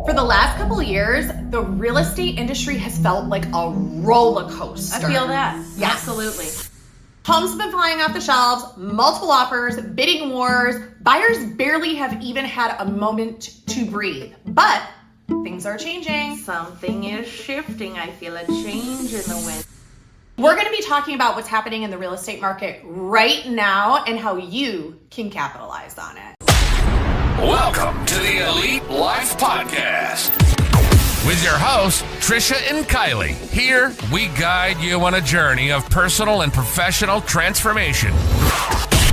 For the last couple of years, the real estate industry has felt like a roller coaster. I feel that. Yes. Absolutely. Homes have been flying off the shelves, multiple offers, bidding wars. Buyers barely have even had a moment to breathe. But things are changing. Something is shifting. I feel a change in the wind. We're going to be talking about what's happening in the real estate market right now and how you can capitalize on it. Welcome to the Elite Life Podcast with your hosts, Trisha and Kylie. Here, we guide you on a journey of personal and professional transformation,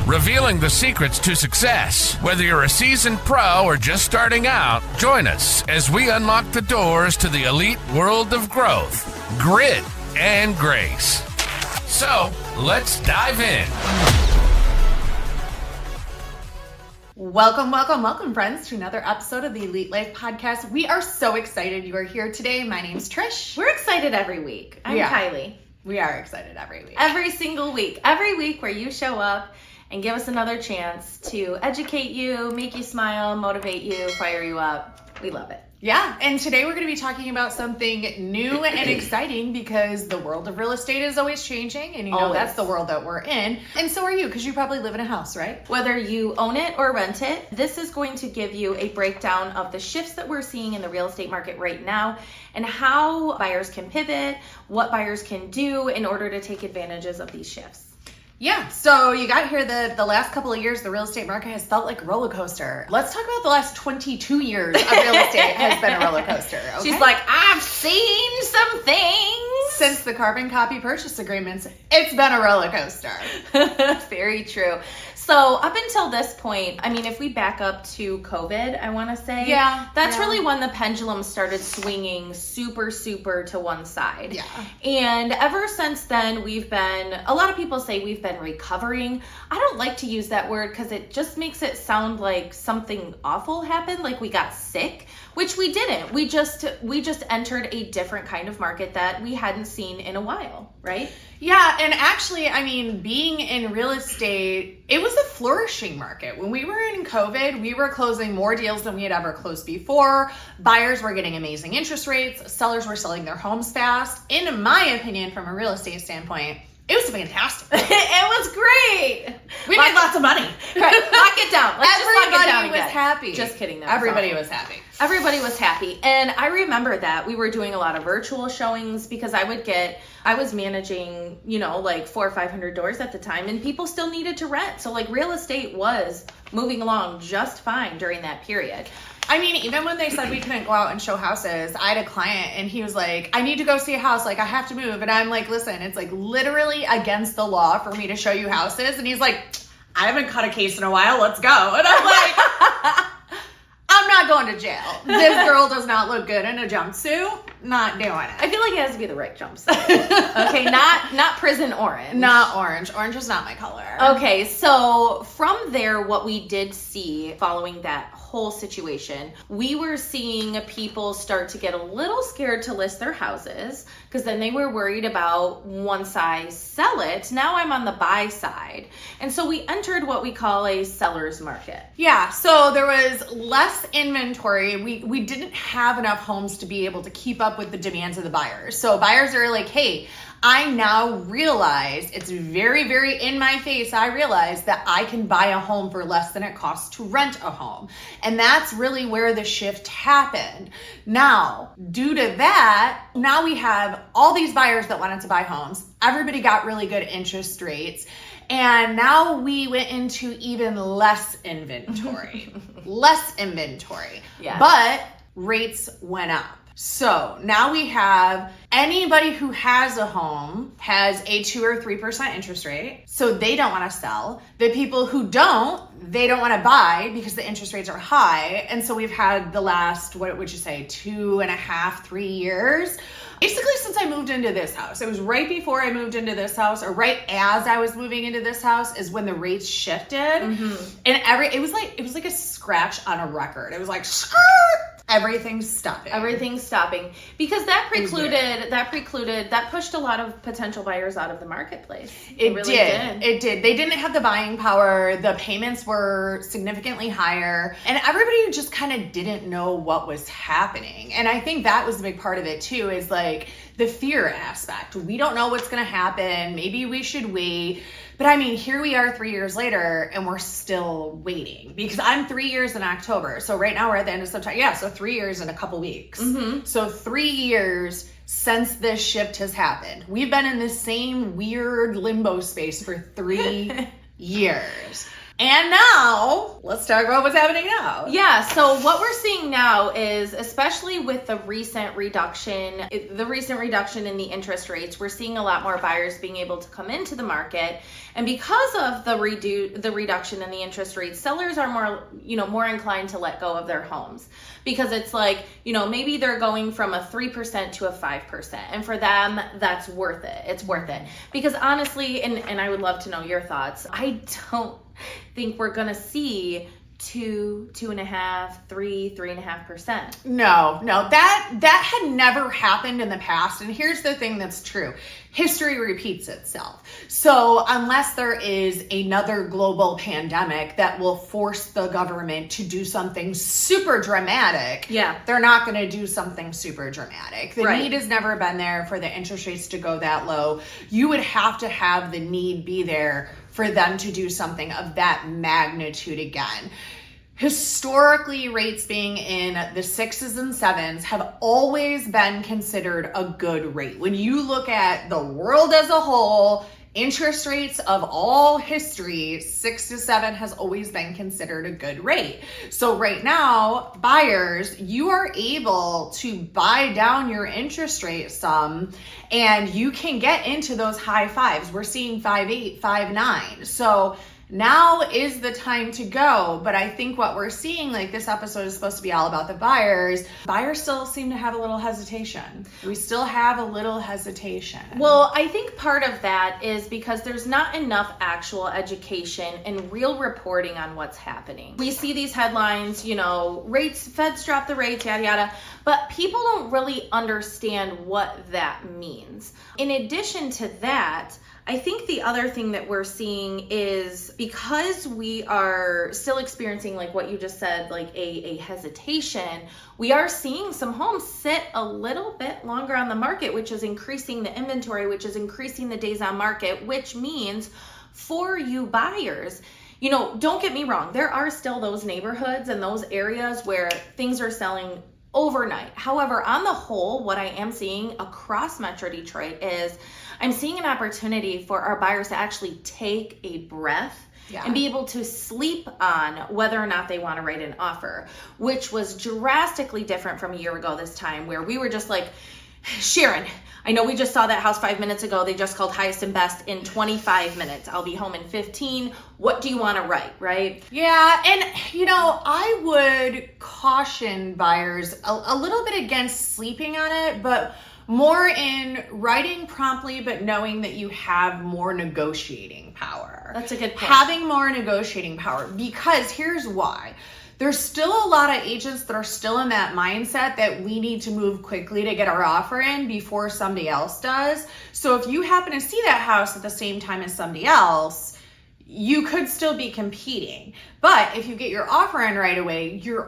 revealing the secrets to success. Whether you're a seasoned pro or just starting out, join us as we unlock the doors to the elite world of growth, grit, and grace. So, let's dive in. Welcome, friends, to another episode of the Elite Life Podcast. We are so excited you are here today. My name's Trish. We're excited every week. I'm Kylie. We are excited every week. Every single week. Every week where you show up and give us another chance to educate you, make you smile, motivate you, fire you up. We love it. Yeah, and today we're going to be talking about something new and exciting because the world of real estate is always changing, and you know that's the world that we're in. And so are you, because you probably live in a house, right? Whether you own it or rent it, this is going to give you a breakdown of the shifts that we're seeing in the real estate market right now and how buyers can pivot, what buyers can do in order to take advantages of these shifts. Yeah, so you got here the last couple of years, the real estate market has felt like a roller coaster. Let's talk about the last 22 years of real estate has been a roller coaster. Okay? She's like, I've seen some things. Since the carbon copy purchase agreements, it's been a roller coaster. Very true. So up until this point, I mean, if we back up to COVID, I want to say, that's really when the pendulum started swinging super to one side. Yeah. And ever since then, a lot of people say we've been recovering. I don't like to use that word because it just makes it sound like something awful happened, like we got sick, which we didn't. We just entered a different kind of market that we hadn't seen in a while, right? Yeah, and actually, I mean, being in real estate, it was a flourishing market. When we were in COVID, we were closing more deals than we had ever closed before. Buyers were getting amazing interest rates. Sellers were selling their homes fast. In my opinion, from a real estate standpoint, it was fantastic. It was great. We made lots of money. Right. Lock it down. Let's Everybody just lock it down was again. happy. Just kidding. Everybody was happy. Everybody was happy. And I remember that we were doing a lot of virtual showings because I was managing, like 400 or 500 doors at the time, and people still needed to rent. So like real estate was moving along just fine during that period. I mean, even when they said we couldn't go out and show houses, I had a client and he was like, I need to go see a house. Like, I have to move. And I'm like, listen, it's like literally against the law for me to show you houses. And he's like, I haven't cut a case in a while. Let's go. And I'm like, I'm not going to jail. This girl does not look good in a jumpsuit. Not doing it. I feel like it has to be the right jumpsuit. Okay, not prison orange. Not orange. Orange is not my color. Okay, so from there, what we did see following that whole situation, we were seeing people start to get a little scared to list their houses because then they were worried about once I sell it, now I'm on the buy side. And so we entered what we call a seller's market. Yeah, so there was less inventory. We didn't have enough homes to be able to keep up with the demands of the buyers. So buyers are like, hey, I now realize, it's very, very in my face, I realize that I can buy a home for less than it costs to rent a home. And that's really where the shift happened. Now, due to that, now we have all these buyers that wanted to buy homes. Everybody got really good interest rates. And now we went into even less inventory. Yeah. But rates went up. So now we have anybody who has a home has a 2 or 3% interest rate. So they don't want to sell. The people who they don't want to buy because the interest rates are high. And so we've had the last, what would you say, 2.5, 3 years. Basically, since I moved into this house, it was right before I moved into this house, or right as I was moving into this house, is when the rates shifted. Mm-hmm. And it was like a scratch on a record. It was like, skirt! everything's stopping. Everything's stopping because that pushed a lot of potential buyers out of the marketplace. It really did. It did. They didn't have the buying power. The payments were significantly higher, and everybody just kind of didn't know what was happening. And I think that was a big part of it too, is like the fear aspect. We don't know what's going to happen. Maybe we should wait. But I mean, here we are 3 years later and we're still waiting, because I'm 3 years in October. So right now we're at the end of September. Yeah, so 3 years in a couple weeks. Mm-hmm. So 3 years since this shift has happened. We've been in this same weird limbo space for 3 years. And now, let's talk about what's happening now. Yeah, so what we're seeing now is, especially with the recent reduction in the interest rates, we're seeing a lot more buyers being able to come into the market. And because of the reduction in the interest rates, sellers are more inclined to let go of their homes. Because it's like, maybe they're going from a 3% to a 5%. And for them, that's worth it. It's worth it. Because honestly, and I would love to know your thoughts, I don't think we're going to see 2.5%, 3.5%. No, that had never happened in the past. And here's the thing that's true. History repeats itself. So unless there is another global pandemic that will force the government to do something super dramatic, they're not going to do something super dramatic. The need has never been there for the interest rates to go that low. You would have to have the need be there for them to do something of that magnitude again. Historically, rates being in the 6s and 7s have always been considered a good rate. When you look at the world as a whole, interest rates of all history, 6 to 7 has always been considered a good rate. So right now, buyers, you are able to buy down your interest rate some, and you can get into those high 5s. We're seeing 5.8, 5.9. So now is the time to go. But I think what we're seeing, like this episode is supposed to be all about the buyers. Buyers still seem to have a little hesitation. We still have a little hesitation. Well, I think part of that is because there's not enough actual education and real reporting on what's happening. We see these headlines, rates, Feds drop the rates, yada, yada, but people don't really understand what that means. In addition to that, I think the other thing that we're seeing is because we are still experiencing, like what you just said, like a hesitation, we are seeing some homes sit a little bit longer on the market, which is increasing the inventory, which is increasing the days on market, which means for you buyers, don't get me wrong, there are still those neighborhoods and those areas where things are selling overnight. However, on the whole, what I am seeing across Metro Detroit is I'm seeing an opportunity for our buyers to actually take a breath and be able to sleep on whether or not they want to write an offer, which was drastically different from a year ago this time, where we were just like, Sharon, I know we just saw that house 5 minutes ago. They just called highest and best in 25 minutes. I'll be home in 15. What do you want to write, right? Yeah, and I would caution buyers a little bit against sleeping on it, but more in writing promptly, but knowing that you have more negotiating power. That's a good point. Having more negotiating power, because here's why. There's still a lot of agents that are still in that mindset that we need to move quickly to get our offer in before somebody else does. So if you happen to see that house at the same time as somebody else, you could still be competing. But if you get your offer in right away, you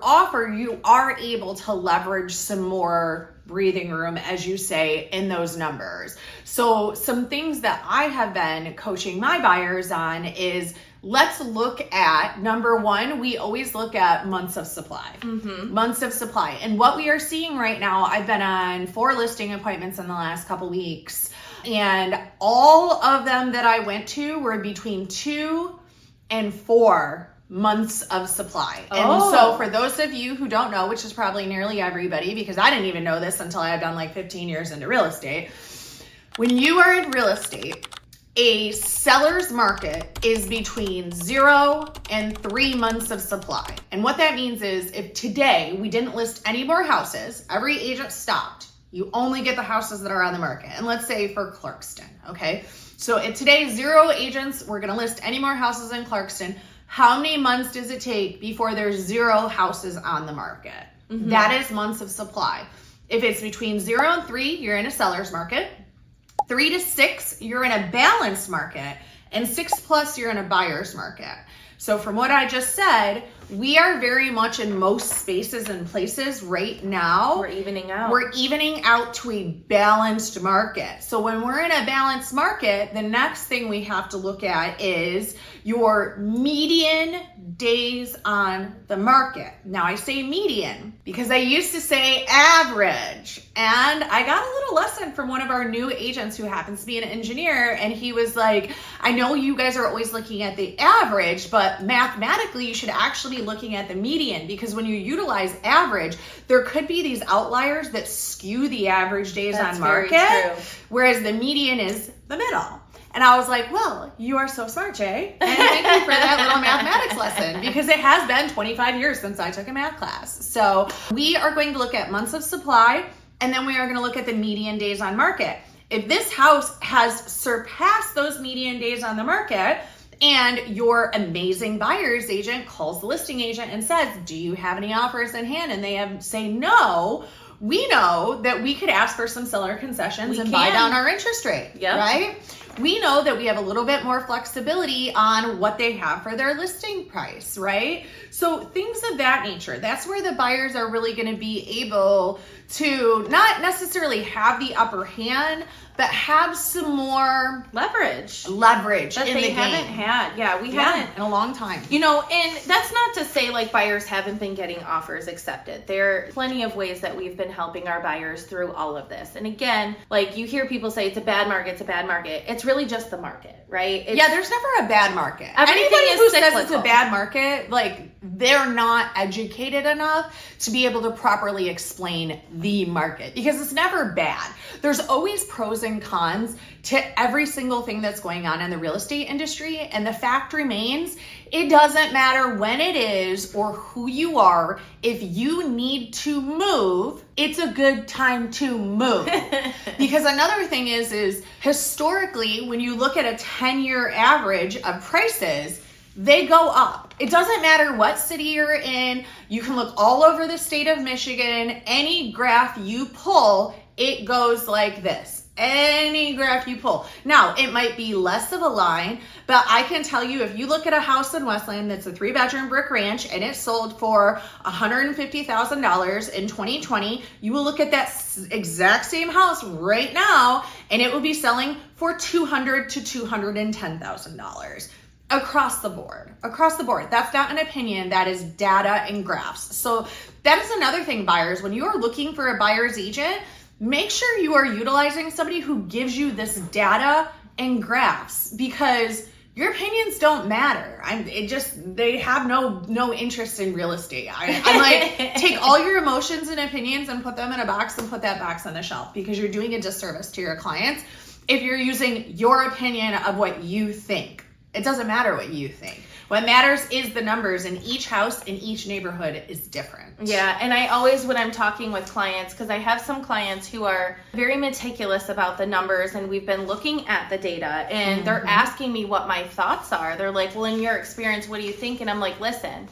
are able to leverage some more breathing room, as you say, in those numbers. So some things that I have been coaching my buyers on is, let's look at, number one, we always look at months of supply. Mm-hmm. Months of supply. And what we are seeing right now, I've been on 4 listing appointments in the last couple weeks, and all of them that I went to were between 2 and 4 months of supply. And so for those of you who don't know, which is probably nearly everybody, because I didn't even know this until I had done like 15 years into real estate, when you are in real estate, a seller's market is between 0 and 3 months of supply. And what that means is, if today we didn't list any more houses, every agent stopped, you only get the houses that are on the market. And let's say for Clarkston, okay? So if today 0 agents were gonna list any more houses in Clarkston, how many months does it take before there's 0 houses on the market? That is months of supply. If it's between 0 and 3, you're in a seller's market. 3 to 6, you're in a balanced market. And 6+, you're in a buyer's market. So from what I just said, we are very much in most spaces and places right now. We're evening out. We're evening out to a balanced market. So when we're in a balanced market, the next thing we have to look at is your median days on the market. Now I say median because I used to say average. And I got a little lesson from one of our new agents who happens to be an engineer. And he was like, I know you guys are always looking at the average, but mathematically you should actually be looking at the median, because when you utilize average, there could be these outliers that skew the average days on market, whereas the median is the middle. And I was like, well, you are so smart, Jay. And thank you for that little mathematics lesson, because it has been 25 years since I took a math class. So we are going to look at months of supply, and then we are going to look at the median days on market. If this house has surpassed those median days on the market, and your amazing buyer's agent calls the listing agent and says, do you have any offers in hand? And they say no, we know that we could ask for some seller concessions and buy down our interest rate, right? We know that we have a little bit more flexibility on what they have for their listing price, right? So things of that nature, that's where the buyers are really going to be able to not necessarily have the upper hand, but have some more leverage that they haven't had. Yeah, we haven't in a long time. You know, and that's not to say like buyers haven't been getting offers accepted. There are plenty of ways that we've been helping our buyers through all of this. And again, like you hear people say it's a bad market, It's really just the market, right? There's never a bad market. Everything Anybody who cyclical. says it's a bad market, like they're not educated enough to be able to properly explain the market, because it's never bad. There's always pros and cons to every single thing that's going on in the real estate industry. And the fact remains, it doesn't matter when it is or who you are. If you need to move, it's a good time to move. Because another thing is historically, when you look at a 10-year average of prices, they go up. It doesn't matter what city you're in. You can look all over the state of Michigan. Any graph you pull, it goes like this. Any graph you pull. Now, it might be less of a line, but I can tell you, if you look at a house in Westland that's a 3-bedroom brick ranch and it sold for $150,000 in 2020, you will look at that exact same house right now and it will be selling for $200,000 to $210,000. Across the board. That's not an opinion, that is data and graphs. So that is another thing, buyers, when you are looking for a buyer's agent, make sure you are utilizing somebody who gives you this data and graphs, because your opinions don't matter. They have no interest in real estate. I'm like, take all your emotions and opinions and put them in a box and put that box on the shelf, because you're doing a disservice to your clients if you're using your opinion of what you think. It doesn't matter what you think. What matters is the numbers, and each house in each neighborhood is different. Yeah, and I always, when I'm talking with clients, because I have some clients who are very meticulous about the numbers, and we've been looking at the data, and they're asking me what my thoughts are. They're like, well, in your experience, what do you think? And I'm like, listen,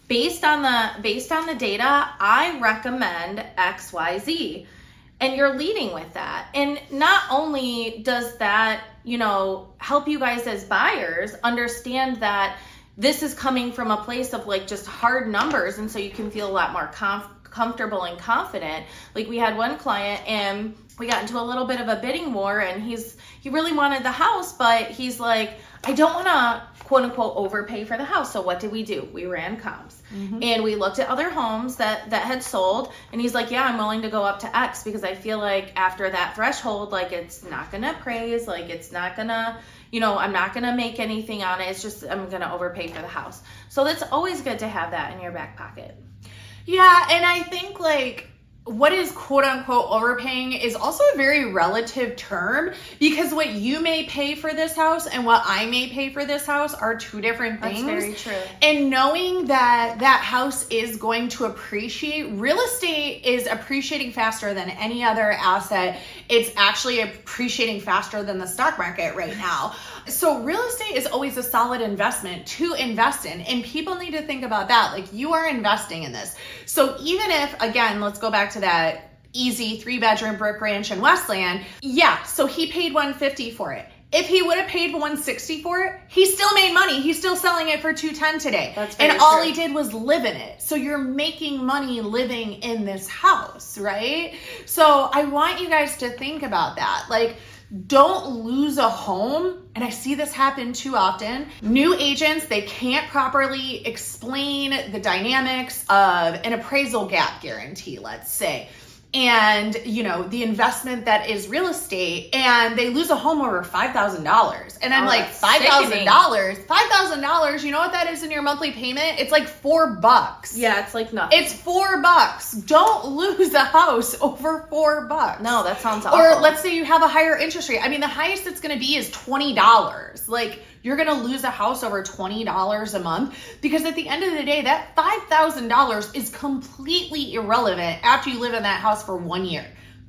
based on the data, I recommend X, Y, Z. And you're leading with that. And not only does that, help you guys as buyers understand that this is coming from a place of like just hard numbers, and so you can feel a lot more comfortable and confident. Like we had one client and we got into a little bit of a bidding war, and he really wanted the house, but he's like, I don't want to quote unquote overpay for the house. So what did we do? We ran comps and we looked at other homes that had sold, and he's like, yeah, I'm willing to go up to X, because I feel like after that threshold, like it's not going to appraise, like it's not going to, I'm not going to make anything on it. It's just, I'm going to overpay for the house. So that's always good to have that in your back pocket. Yeah. And I think like, what is quote unquote overpaying is also a very relative term, because what you may pay for this house and what I may pay for this house are two different things. That's very true. And knowing that that house is going to appreciate, real estate is appreciating faster than any other asset. It's actually appreciating faster than the stock market right now. So real estate is always a solid investment to invest in, and people need to think about that. Like, you are investing in this. So even if, again, let's go back to that easy 3-bedroom brick ranch in Westland. Yeah, so he paid $150 for it. If he would have paid $160 for it, he still made money. He's still selling it for $210 today. That's very and all true. he did was live in it. So you're making money living in this house, right? So I want you guys to think about that. Like, don't lose a home. And I see this happen too often. New agents, they can't properly explain the dynamics of an appraisal gap guarantee, let's say. And, you know, the investment that is real estate, and they lose a home over $5,000. And I'm like, $5,000? $5,000, you know what that is in your monthly payment? It's like $4. Yeah, it's like nothing. It's $4. Don't lose a house over $4. No, that sounds awful. Or let's say you have a higher interest rate. I mean, the highest it's going to be is $20. Like, you're going to lose a house over $20 a month, because at the end of the day, that $5,000 is completely irrelevant after you live in that house for 1 year.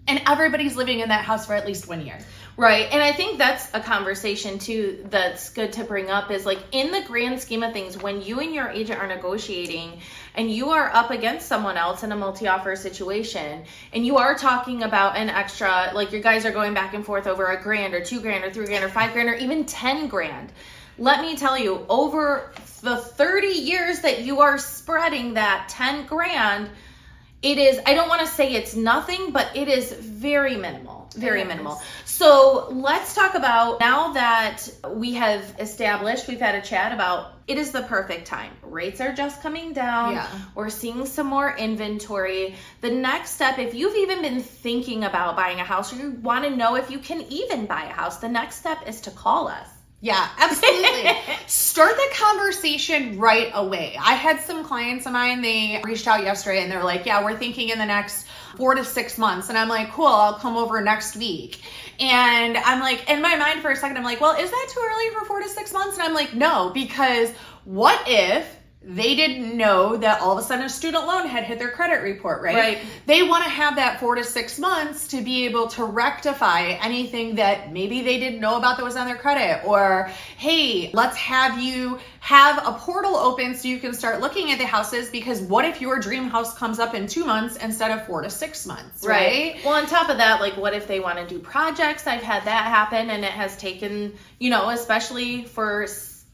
And everybody's living in that house for at least 1 year. Right. And I think that's a conversation too that's good to bring up, is like, in the grand scheme of things, when you and your agent are negotiating and you are up against someone else in a multi-offer situation, and you are talking about an extra, like you guys are going back and forth over $1,000 or $2,000 or $3,000 or $5,000 or even $10,000. Let me tell you, over the 30 years that you are spreading that $10,000, it is, I don't want to say it's nothing, but it is very minimal, very minimal. So let's talk about, now that we have established, we've had a chat about, it is the perfect time. Rates are just coming down. Yeah. We're seeing some more inventory. The next step, if you've even been thinking about buying a house, or you want to know if you can even buy a house, the next step is to call us. Yeah, absolutely. Start the conversation right away. I had some clients of mine, they reached out yesterday and they're like, yeah, we're thinking in the next 4 to 6 months. And I'm like, cool, I'll come over next week. And I'm like, in my mind for a second, I'm like, well, is that too early for 4 to 6 months? And I'm like, no, because what if they didn't know that all of a sudden a student loan had hit their credit report, right? Right. They want to have that 4 to 6 months to be able to rectify anything that maybe they didn't know about that was on their credit. Or, hey, let's have you have a portal open so you can start looking at the houses, because what if your dream house comes up in 2 months instead of 4 to 6 months, right? Well, on top of that, like, what if they want to do projects? I've had that happen, and it has taken, you know, especially for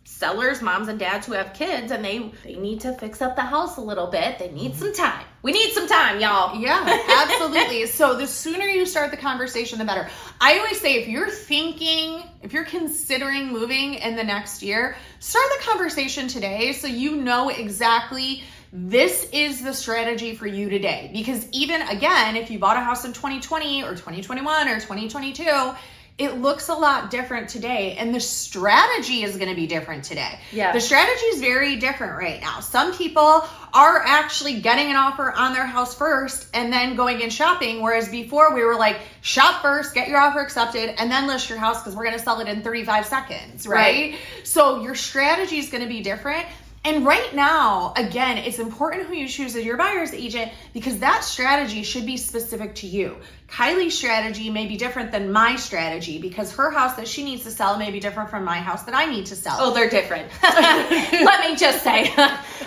sellers, moms and dads who have kids, and they need to fix up the house a little bit. They need some time. We need some time, y'all. Yeah, absolutely. So the sooner you start the conversation, the better. I always say, if you're considering moving in the next year, start the conversation today so you know exactly this is the strategy for you today. Because even, again, if you bought a house in 2020 or 2021 or 2022, it looks a lot different today, and the strategy is going to be different today. Yeah. The strategy is very different right now. Some people are actually getting an offer on their house first and then going and shopping, whereas before we were like, shop first, get your offer accepted, and then list your house because we're going to sell it in 35 seconds, right? So your strategy is going to be different. And right now, again, it's important who you choose as your buyer's agent, because that strategy should be specific to you. Kylie's strategy may be different than my strategy, because her house that she needs to sell may be different from my house that I need to sell. Oh, they're different. Let me just say,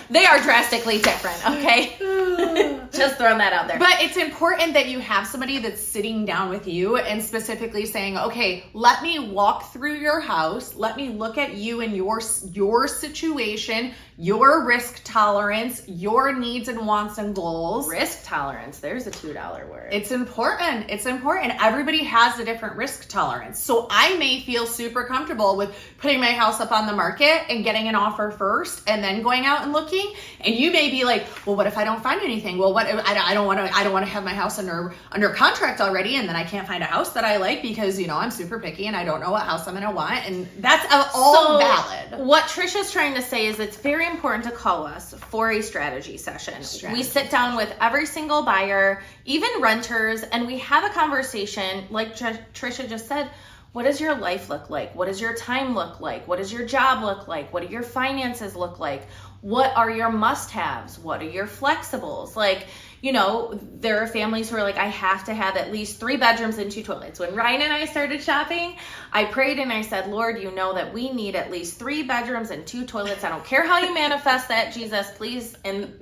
they are drastically different, okay? Just throwing that out there. But it's important that you have somebody that's sitting down with you and specifically saying, okay, let me walk through your house. Let me look at you and your situation, your risk tolerance, your needs and wants and goals. Risk tolerance. There's a $2 word. It's important. It's important. Everybody has a different risk tolerance. So I may feel super comfortable with putting my house up on the market and getting an offer first and then going out and looking. And you may be like, well, what if I don't find anything? Well, what I don't want to have my house under contract already, and then I can't find a house that I like because, you know, I'm super picky and I don't know what house I'm going to want. And that's all valid. What Trisha's trying to say is it's very important to call us for a strategy session. We sit down with every single buyer, even renters, and we have a conversation. Like Trisha just said, what does your life look like? What does your time look like? What does your job look like? What do your finances look like? What are your must-haves? What are your flexibles? Like, there are families who are like, I have to have at least 3 bedrooms and 2 toilets. When Ryan and I started shopping, I prayed and I said, Lord, you know that we need at least 3 bedrooms and 2 toilets. I don't care how you manifest that, Jesus, please, in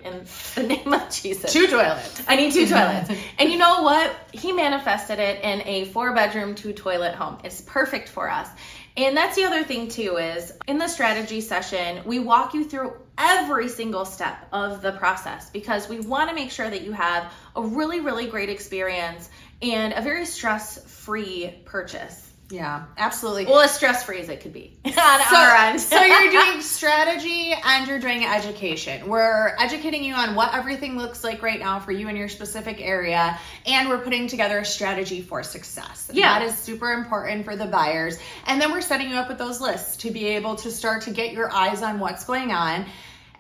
the name of Jesus. 2 toilets. I need 2 toilets. And you know what? He manifested it in a 4-bedroom, 2-toilet home. It's perfect for us. And that's the other thing too, is in the strategy session, we walk you through every single step of the process because we want to make sure that you have a really, really great experience and a very stress-free purchase. Yeah, absolutely. Well, as stress-free as it could be on our end. So you're doing strategy and you're doing education. We're educating you on what everything looks like right now for you in your specific area, and we're putting together a strategy for success. Yeah. That is super important for the buyers. And then we're setting you up with those lists to be able to start to get your eyes on what's going on.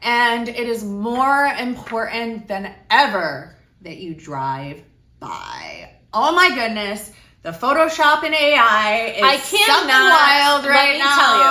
And it is more important than ever that you drive by. Oh my goodness. The Photoshop and AI is something wild right now. Tell you,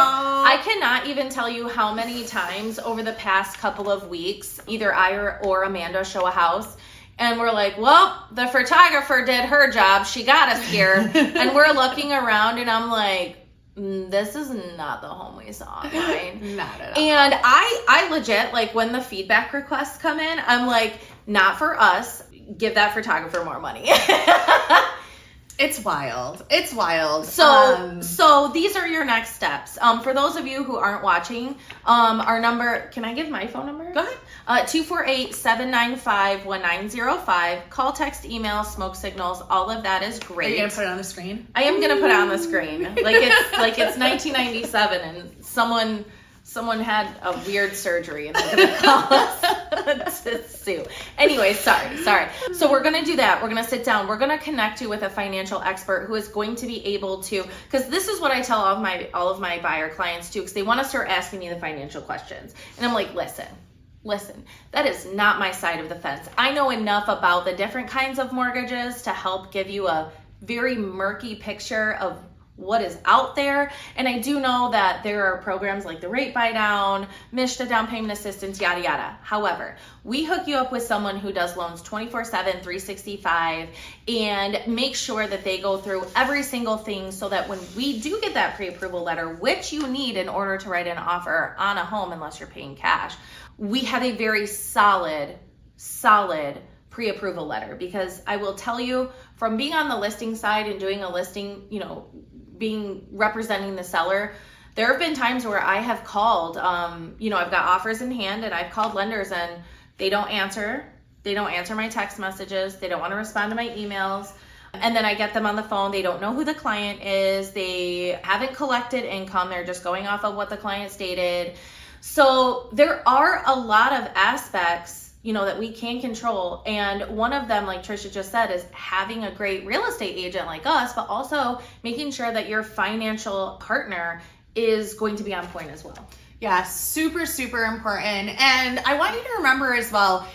I cannot even tell you how many times over the past couple of weeks, either I or Amanda show a house, and we're like, well, the photographer did her job. She got us here. And we're looking around, and I'm like, this is not the home we saw online. Not at all. And I legit, like, when the feedback requests come in, I'm like, not for us. Give that photographer more money. It's wild. It's wild. So these are your next steps. For those of you who aren't watching, our number, can I give my phone number? Go ahead. 248-795-1905. Call, text, email, smoke signals, all of that is great. Are you going to put it on the screen? I am going to put it on the screen. Like it's 1997 and someone had a weird surgery and they're going to call us to sue. Anyway, sorry. So we're going to do that. We're going to sit down. We're going to connect you with a financial expert who is going to be able to, because this is what I tell all of my buyer clients too, because they want to start asking me the financial questions. And I'm like, listen, that is not my side of the fence. I know enough about the different kinds of mortgages to help give you a very murky picture of what is out there. And I do know that there are programs like the rate buy down, MSHDA down payment assistance, yada, yada. However, we hook you up with someone who does loans 24/7, 365, and make sure that they go through every single thing so that when we do get that pre-approval letter, which you need in order to write an offer on a home unless you're paying cash, we have a very solid pre-approval letter. Because I will tell you, from being on the listing side and doing a listing, representing the seller, there have been times where I have called, I've got offers in hand and I've called lenders and they don't answer. They don't answer my text messages. They don't want to respond to my emails. And then I get them on the phone. They don't know who the client is. They haven't collected income. They're just going off of what the client stated. So there are a lot of aspects that we can control. And one of them, like Trisha just said, is having a great real estate agent like us, but also making sure that your financial partner is going to be on point as well. Yeah, super, super important. And I want you to remember as well,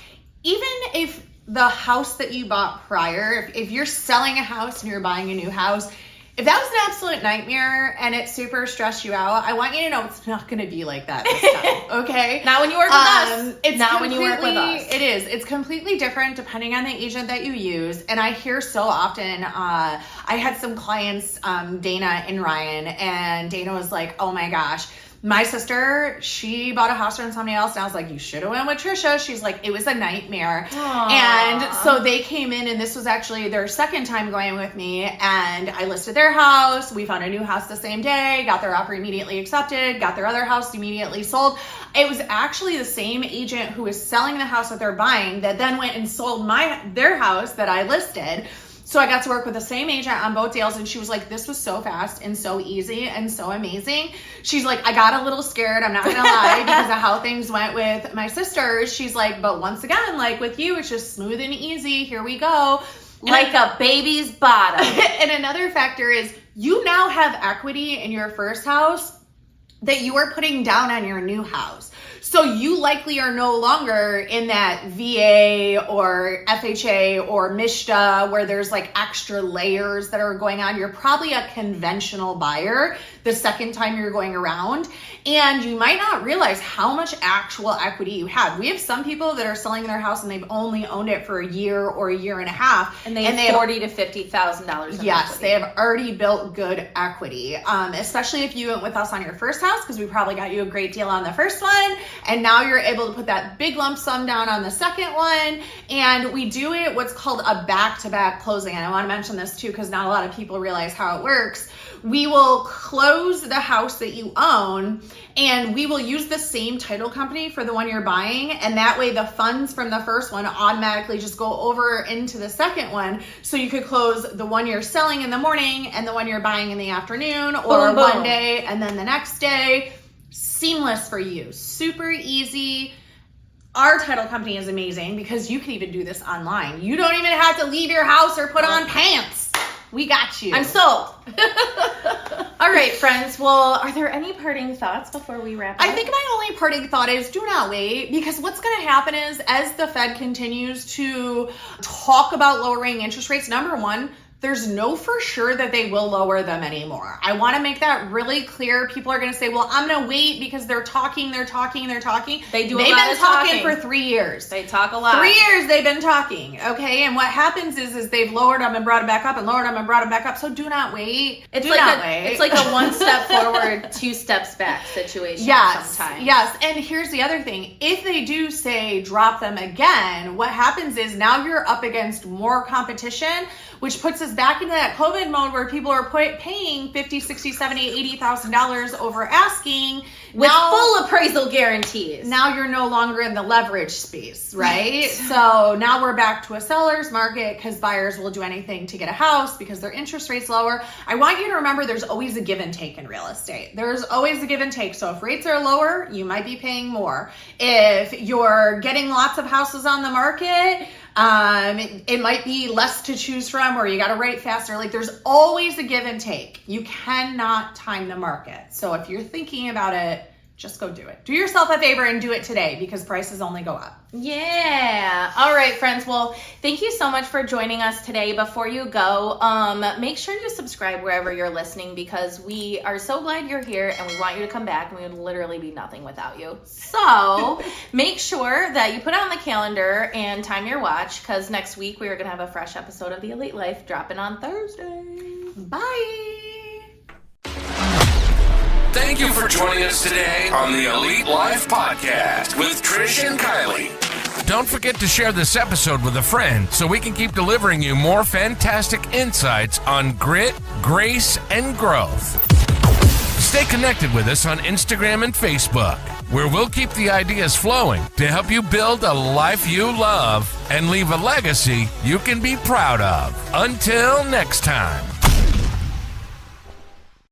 even if the house that you bought prior, if you're selling a house and you're buying a new house, if that was an absolute nightmare and it super stressed you out, I want you to know it's not going to be like that this time, okay? Not when you work with us. It's not when you work with us. It is. It's completely different depending on the agent that you use. And I hear so often, I had some clients, Dana and Ryan, and Dana was like, oh my gosh, my sister, she bought a house from somebody else, and I was like, you should have went with Trisha. She's like, it was a nightmare. Aww. And so they came in, and this was actually their second time going with me, and I listed their house. We found a new house the same day, got their offer immediately accepted, got their other house immediately sold. It was actually the same agent who was selling the house that they're buying that then went and sold their house that I listed. So I got to work with the same agent on both deals, and she was like, this was so fast and so easy and so amazing. She's like, I got a little scared, I'm not gonna lie, because of how things went with my sisters. She's like, but once again, like with you, it's just smooth and easy. Here we go. Like a baby's bottom. And another factor is you now have equity in your first house that you are putting down on your new house. So you likely are no longer in that VA or FHA or MISHDA where there's like extra layers that are going on. You're probably a conventional buyer the second time you're going around, and you might not realize how much actual equity you have. We have some people that are selling their house and they've only owned it for a year or a year and a half, and they have $40,000 to $50,000. Yes, equity. they have already built good equity. Especially if you went with us on your first house, because we probably got you a great deal on the first one, and now you're able to put that big lump sum down on the second one. And we do it what's called a back-to-back closing. And I want to mention this too, because not a lot of people realize how it works. We will close the house that you own, and we will use the same title company for the one you're buying, and that way the funds from the first one automatically just go over into the second one, so you could close the one you're selling in the morning and the one you're buying in the afternoon, or boom, one boom. day and then the next day. Seamless for you, super easy. Our title company is amazing because you can even do this online. You don't even have to leave your house or put on pants. We got you. I'm sold. All right, friends. Well, are there any parting thoughts before we wrap up? I think my only parting thought is do not wait, because what's going to happen is as the Fed continues to talk about lowering interest rates, number one, there's no for sure that they will lower them anymore. I want to make that really clear. People are going to say, well, I'm going to wait because they're talking. They do a They've lot been of talking talking. for 3 years. They talk a lot. 3 years they've been talking, okay? And what happens is they've lowered them and brought it back up and lowered them and brought it back up. So do not wait. It's do like not a, wait. It's like a one step forward, 2 steps back situation sometimes. Yes. And here's the other thing. If they do say drop them again, what happens is now you're up against more competition, which puts us back into that COVID mode where people are paying $50,000, $60,000, $70,000, $80,000 over asking. With full appraisal guarantees. Now you're no longer in the leverage space, right? So now we're back to a seller's market because buyers will do anything to get a house because their interest rate's lower. I want you to remember there's always a give and take in real estate. There's always a give and take. So if rates are lower, you might be paying more. If you're getting lots of houses on the market, it might be less to choose from, or you got to rate faster. Like there's always a give and take. You cannot time the market. So if you're thinking about it, just go do it. Do yourself a favor and do it today because prices only go up. Yeah. All right, friends. Well, thank you so much for joining us today. Before you go, make sure you subscribe wherever you're listening because we are so glad you're here and we want you to come back, and we would literally be nothing without you. So make sure that you put it on the calendar and time your watch because next week we are going to have a fresh episode of The Elite Life dropping on Thursday. Bye. Thank you for joining us today on the Elite Life Podcast with Trish and Kylie. Don't forget to share this episode with a friend so we can keep delivering you more fantastic insights on grit, grace, and growth. Stay connected with us on Instagram and Facebook, where we'll keep the ideas flowing to help you build a life you love and leave a legacy you can be proud of. Until next time.